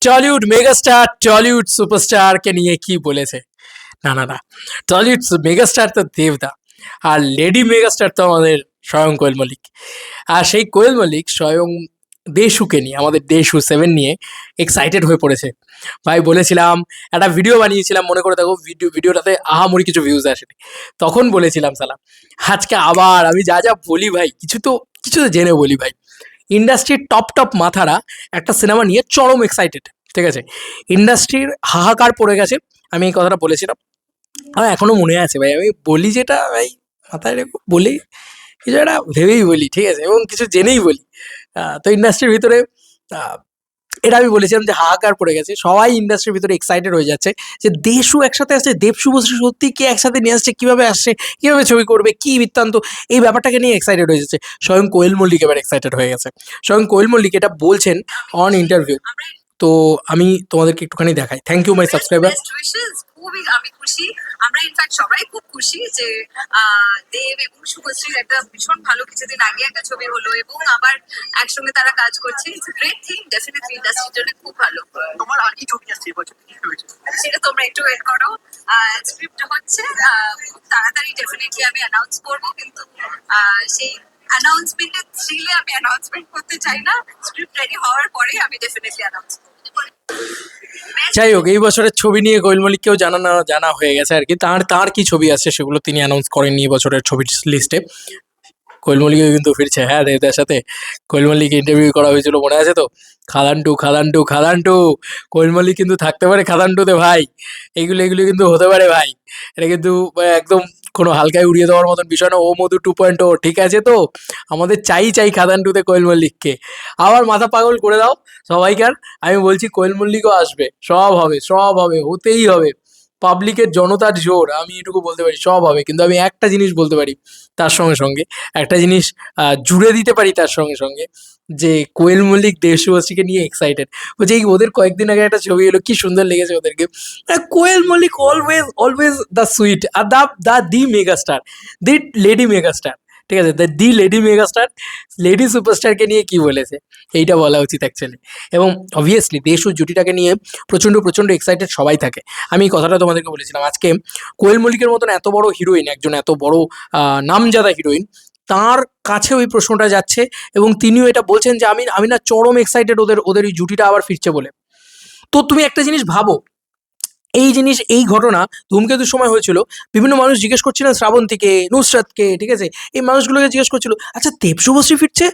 Tollywood megastar Tollywood সুপারস্টারকে নিয়ে কি বলেছে? না না না, টলিউড মেগাস্টার তো দেবদা, আর লেডি মেগাস্টার তো আমাদের স্বয়ং কোয়েল মল্লিক। আর সেই কোয়েল মল্লিক স্বয়ং দেশুকে নিয়ে, আমাদের দেশু 7 নিয়ে এক্সাইটেড হয়ে পড়েছে। ভাই বলেছিলাম, একটা ভিডিও বানিয়েছিলাম, মনে করে দেখো, ভিডিওটাতে আহামরি কিছু ভিউজ আসেনি। তখন বলেছিলাম সালাম, আজকে আবার আমি যা যা বলি ভাই, কিছু তো জেনে বলি ভাই। ইন্ডাস্ট্রির টপ টপ মাথারা একটা সিনেমা নিয়ে চরম এক্সাইটেড, ঠিক আছে? ইন্ডাস্ট্রির হাহাকার পড়ে গেছে, আমি এই কথাটা বলেছিলাম। আমার এখনো মনে আছে ভাই, আমি বলি যেটা ভাই মাথায় রেখো, বলি কিছু একটা ভেবেই বলি, ঠিক আছে, এবং কিছু জেনেই বলি। তো ইন্ডাস্ট্রির ভিতরে আহ, এটা আমি বলেছিলাম যে হাহাকার পড়ে গেছে, সবাই ইন্ডাস্ট্রির ভিতরে এক্সাইটেড হয়ে যাচ্ছে যে দেশু একসাথে আসছে, দেব শুভশ্রী সত্যি কি একসাথে নিয়ে আসছে, কিভাবে আসছে, কিভাবে ছবি করবে, কি বৃত্তান্ত, এই ব্যাপারটাকে নিয়ে এক্সাইটেড হয়ে যাচ্ছে। স্বয়ং কোয়েল মল্লিক এবার এক্সাইটেড হয়ে গেছে। স্বয়ং কোয়েল মল্লিক এটা বলছেন অন ইন্টারভিউ। তো আমি তোমাদেরকে একটুখানি দেখাই। Thank you my subscriber. Best wishes, খুবই আমি খুশি। আমরা ইনফ্যাক্ট সবাই খুব খুশি যে দেব এবং শুভশ্রীর একটা ভীষণ ভালো কিছুদিন আগে একটা ছবি হলো এবং আবার একসঙ্গে তারা কাজ করছে। ইটস গ্রেট থিং, ডেফিনেটলি ইন্ডাস্ট্রির জন্য খুব ভালো। তোমার আর কি ছবি আসছে এবছর, কি ভেবেছো? সেটা তোমরা একটু ওয়েট করো। স্ক্রিপ্ট হচ্ছে, খুব তাড়াতাড়ি ডেফিনেটলি আমি অ্যানাউন্স করবো, কিন্তু সেই অ্যানাউন্সমেন্টের থ্রিলে আমি অ্যানাউন্সমেন্ট করতে চাই না। স্ক্রিপ্ট রেডি হওয়ার পরে আমি ডেফিনেটলি অ্যানাউন্স করবো। যাই হোক, এই বছরের ছবি নিয়ে কোয়েল মল্লিককেও জানা হয়ে গেছে আর কি। তার কি ছবি আছে সেগুলো তিনি অ্যানাউন্স করেননি এই বছরের ছবির লিস্টে। কোয়েল মল্লিকও কিন্তু ফিরছে, হ্যাঁ, দেবদার সাথে। কোয়েল মল্লিক ইন্টারভিউ করা হয়েছিল, মনে আছে তো? খাদান টু। কোয়েল মল্লিক কিন্তু থাকতে পারে খাদান টুতে ভাই। এগুলো কিন্তু হতে পারে ভাই। এটা কিন্তু একদম কোনো হালকায় উড়িয়ে দেওয়ার মতন বিষয় না। ও মধু 2.0, ঠিক আছে তো? আমাদের চাই খাদান টুতে কোয়েল মল্লিককে। আবার মাথা পাগল করে দাও সবাইকার। আমি বলছি কোয়েল মল্লিকও আসবে, সব হবে, হতেই হবে। পাবলিকের জনতার জোর, আমি এটুকু বলতে পারি, সব হবে। কিন্তু আমি একটা জিনিস বলতে পারি তার সঙ্গে সঙ্গে, একটা জিনিস জুড়ে দিতে পারি তার সঙ্গে সঙ্গে, যে কোয়েল মল্লিক দেব শুভশ্রীকে নিয়ে এক্সাইটেড। বলছে এই ওদের কয়েকদিন আগে একটা ছবি এলো, কি সুন্দর লেগেছে ওদেরকে। Koel Mallick always the sweet, আর the megastar, the lady megastar, ঠিক আছে? দি লেডি মেগাস্টার, লেডি সুপারস্টারকে নিয়ে কি বলেছে, এইটা বলা উচিত অ্যাকচুয়ালি। এবং অবভিয়াসলি দেশু জুটিটাকে নিয়ে প্রচণ্ড এক্সাইটেড সবাই থাকে। আমি এই কথাটা তোমাদেরকে বলেছিলাম। আজকে কোয়েল মল্লিকের মতন এত বড় হিরোইন, একজন এত বড় নামজাদা হিরোইন, তার কাছে ওই প্রশ্নটা যাচ্ছে এবং তিনিও এটা বলছেন যে আমি না চরম এক্সাইটেড ওদের এই জুটিটা আবার ফিরছে বলে। তো তুমি একটা জিনিস ভাবো, এই ঘটনা ধূমকেতুর সময় হয়েছিল। বিভিন্ন মানুষ জিজ্ঞেস করছিলেন শ্রাবন্তীকে, নুসরাতকে, ঠিক আছে, এই মানুষগুলোকে জিজ্ঞেস করছিল, আচ্ছা দেব শুভশ্রী ফিরছে,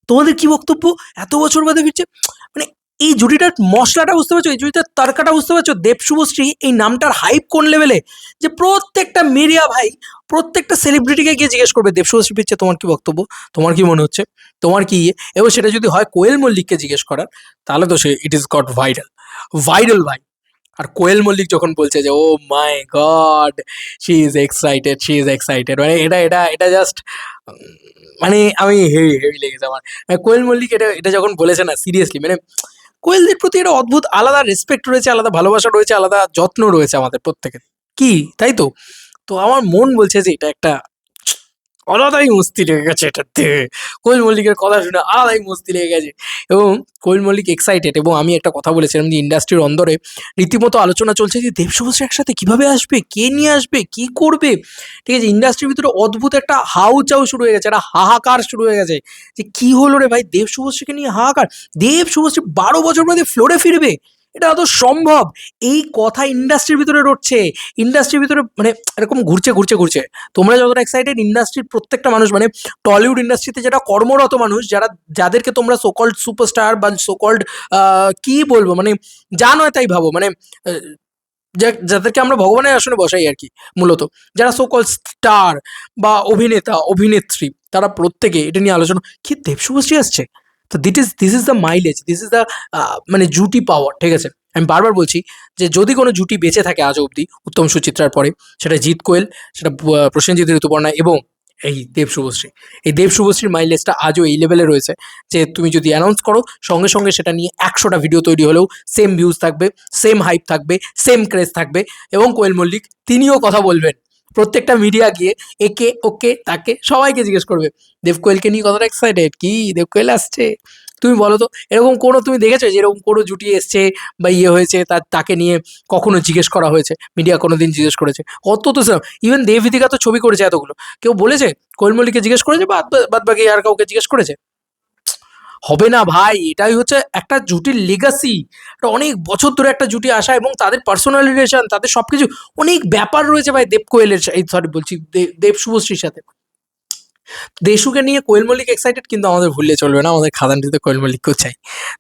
তোমাদের কি বক্তব্য? এত বছর বাদে ফিরছে। মানে এই জুটিটার মশলাটা বুঝতে পারছো, এই জুটিটার তরকাটা বুঝতে পারছো? দেব শুভশ্রী এই নামটার হাইপ কোন লেভেলে, যে প্রত্যেকটা মিডিয়া ভাই, প্রত্যেকটা সেলিব্রিটিকে গিয়ে জিজ্ঞেস করবে দেব শুভশ্রী ফিরছে, তোমার কি বক্তব্য, তোমার কি মনে হচ্ছে, তোমার কি ইয়ে। এবং সেটা যদি হয় কোয়েল মল্লিককে জিজ্ঞেস করার, তাহলে তো সে ইট ইজ গট ভাইরাল ভাই। আর কোয়েল মল্লিক যখন বলছে যে ও মাই গড, শি ইজ এক্সাইটেড, মানে এটা জাস্ট, মানে আমি হেভি লেগেছে আমার। মানে কোয়েল মল্লিক এটা যখন বলেছে না, সিরিয়াসলি, মানে কোয়েলদের প্রতি একটা অদ্ভুত আলাদা রেসপেক্ট রয়েছে, আলাদা ভালোবাসা রয়েছে, আলাদা যত্ন রয়েছে আমাদের প্রত্যেকের, কি তাই তো? তো আমার মন বলছে যে এটা একটা আলাদাই মস্তি লেগে গেছে এটাতে। কোয়েল মল্লিকের কথা শুনে আলাদাই মস্তি লেগে গেছে। এবং কোয়েল মল্লিক এক্সাইটেড। এবং আমি একটা কথা বলেছিলাম যে ইন্ডাস্ট্রির অন্দরে রীতিমতো আলোচনা চলছে যে দেব শুভশ্রী একসাথে কিভাবে আসবে, কে নিয়ে আসবে, কি করবে, ঠিক আছে? ইন্ডাস্ট্রির ভিতরে অদ্ভুত একটা হাউচাউ শুরু হয়ে গেছে, একটা হাহাকার শুরু হয়ে গেছে যে কি হলো রে ভাই, দেব শুভশ্রীকে নিয়ে হাহাকার। দেব শুভশ্রী 12 বছর বাদে ফ্লোরে ফিরবে, এটা তো সম্ভব? এই কথা ইন্ডাস্ট্রির ভিতরে রটছে, ইন্ডাস্ট্রির ভিতরে মানে এরকম ঘুরছে। তোমরা যতটা এক্সাইটেড, ইন্ডাস্ট্রির প্রত্যেকটা মানুষ, মানে টলিউড ইন্ডাস্ট্রিতে যারা কর্মরত মানুষ, যাদেরকে তোমরা সোকল্ড সুপারস্টার বা সোকল্ড কি বলবো, মানে যা নয় তাই ভাবো, মানে যাদেরকে আমরা ভগবানের আসনে বসাই আর কি, মূলত যারা সোকল স্টার বা অভিনেতা অভিনেত্রী, তারা প্রত্যেকে এটা নিয়ে আলোচনা, কি দেব শুভশ্রী আসছে। তো this is the mileage, this is the মানে জুটি পাওয়ার, ঠিক আছে? আমি বারবার বলছি যে যদি কোনো জুটি বেঁচে থাকে আজ অবধি উত্তম সুচিত্রার পরে, সেটা জিৎ কোয়েল, সেটা প্রসেনজিৎ ঋতুপর্ণা এবং এই দেব শুভশ্রী। এই দেব শুভশ্রীর মাইলেজটা আজও এই লেভেলে রয়েছে যে তুমি যদি অ্যানাউন্স করো, সঙ্গে সঙ্গে সেটা নিয়ে 100টা ভিডিও তৈরি হলেও সেম ভিউজ থাকবে, সেম হাইপ থাকবে, সেম ক্রেজ থাকবে। এবং কোয়েল মল্লিক তিনিও কথা বলবেন, প্রত্যেকটা মিডিয়া গিয়ে একে ওকে তাকে সবাইকে জিজ্ঞেস করবে দেব কোয়েলকে নিয়ে কতটা এক্সাইটেড, কি দেব কোয়েল আসছে। তুমি বলো তো, এরকম কোনো তুমি দেখেছো যে এরকম কোনো জুটি এসছে বা ইয়ে হয়েছে তাকে নিয়ে কখনো জিজ্ঞেস করা হয়েছে, মিডিয়া কোনো দিন জিজ্ঞেস করেছে? অত তো ইভেন দেববিদিকা তো ছবি করেছে এতগুলো, কেউ বলেছে কোয়েল মল্লিককে জিজ্ঞেস করেছে বাদ বাকি আর কাউকে জিজ্ঞেস করেছে? হবে না ভাই, এটাই হচ্ছে একটা জুটির লেগাসি। একটা অনেক বছর ধরে একটা জুটি আসা এবং তাদের পার্সোনাল রিলেশন, তাদের সবকিছু অনেক ব্যাপার রয়েছে ভাই দেব কোয়েলের এই সরি বলছি দেব শুভশ্রীর সাথে। দেশুকে নিয়ে কোয়েল মল্লিক এক্সাইটেড, কিন্তু আমাদের ভুললে চলবে না, আমাদের খাদানটিতে কোয়েল মল্লিককেও চাই।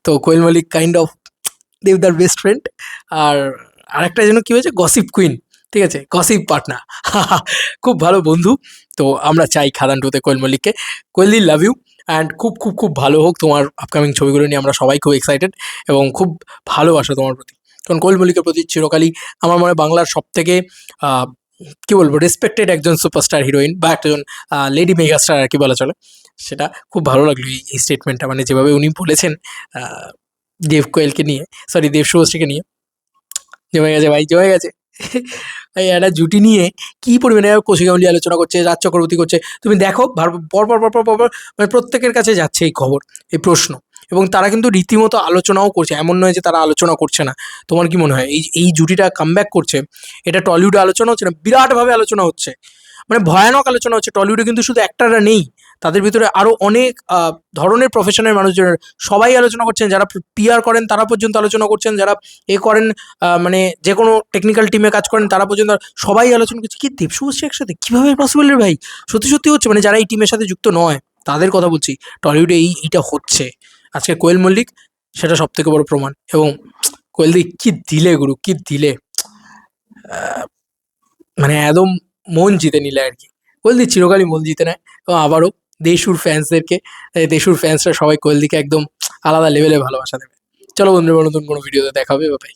তো কোয়েল মল্লিক কাইন্ড অফ দেবদার বেস্ট ফ্রেন্ড। আর আরেকটা যেন কি হয়েছে, গসিপ কুইন, ঠিক আছে, গসিপ পার্টনার, খুব ভালো বন্ধু। তো আমরা চাই খাদান টুতে কোয়েল মল্লিককে। কোয়েলদি লাভ ইউ, অ্যান্ড খুব খুব খুব ভালো হোক তোমার আপকামিং ছবিগুলো নিয়ে, আমরা সবাই খুব এক্সাইটেড এবং খুব ভালোবাসা তোমার প্রতি। কারণ কোয়েল মল্লিকের প্রতি চিরকালই আমার মনে হয় বাংলার সব থেকে কী বলবো রেসপেক্টেড একজন সুপারস্টার হিরোইন বা একজন লেডি মেগাস্টার আর কি বলা চলে। সেটা খুব ভালো লাগলো এই স্টেটমেন্টটা, মানে যেভাবে উনি বলেছেন দেব কোয়েলকে নিয়ে, সরি দেব শুভশ্রীকে নিয়ে। জমে গেছে ভাই, জমে গেছে। ভাই একটা জুটি নিয়ে কি পরিমাণে কৌশিক আলোচনা করছে, রাজ চক্রবর্তী করছে, তুমি দেখো পর মানে প্রত্যেকের কাছে যাচ্ছে এই খবর, এই প্রশ্ন, এবং তারা কিন্তু রীতিমতো আলোচনাও করছে, এমন নয় যে তারা আলোচনা করছে না। তোমার কি মনে হয় এই জুটিটা কামব্যাক করছে, এটা টলিউডে আলোচনা হচ্ছে না, বিরাটভাবে আলোচনা হচ্ছে, মানে ভয়ানক আলোচনা হচ্ছে। টলিউডে কিন্তু শুধু একটারা নেই, তাদের ভিতরে আরও অনেক ধরনের প্রফেশনের মানুষজন সবাই আলোচনা করছেন, যারা পিআর করেন তারা পর্যন্ত আলোচনা করছেন, যারা করেন মানে যে কোনো টেকনিক্যাল টিমে কাজ করেন তারা পর্যন্ত সবাই আলোচনা করছে। কি দেব শুভশ্রী একসাথে কীভাবে পসিবল রে ভাই? সত্যি সত্যি হচ্ছে, মানে যারা এই টিমের সাথে যুক্ত নয় তাদের কথা বলছি, টলিউডে এইটা হচ্ছে। আজকে কোয়েল মল্লিক সেটা সব থেকে বড় প্রমাণ। এবং কোয়েলদি কি দিলে গুরু, কি দিলে, মানে একদম মন জিতে নিলে আর কি। কোয়েলদি চিরকালই মন জিতে নেয়। এবং আবারও দেশুর ফ্যান্সদেরকে, দেশুর ফ্যান্সরা সবাই কোয়েলদিকে একদম আলাদা লেভেলে ভালোবাসা দেবে। চলো বন্ধুরা, নতুন কোনো ভিডিওতে দেখা হবে, বাই।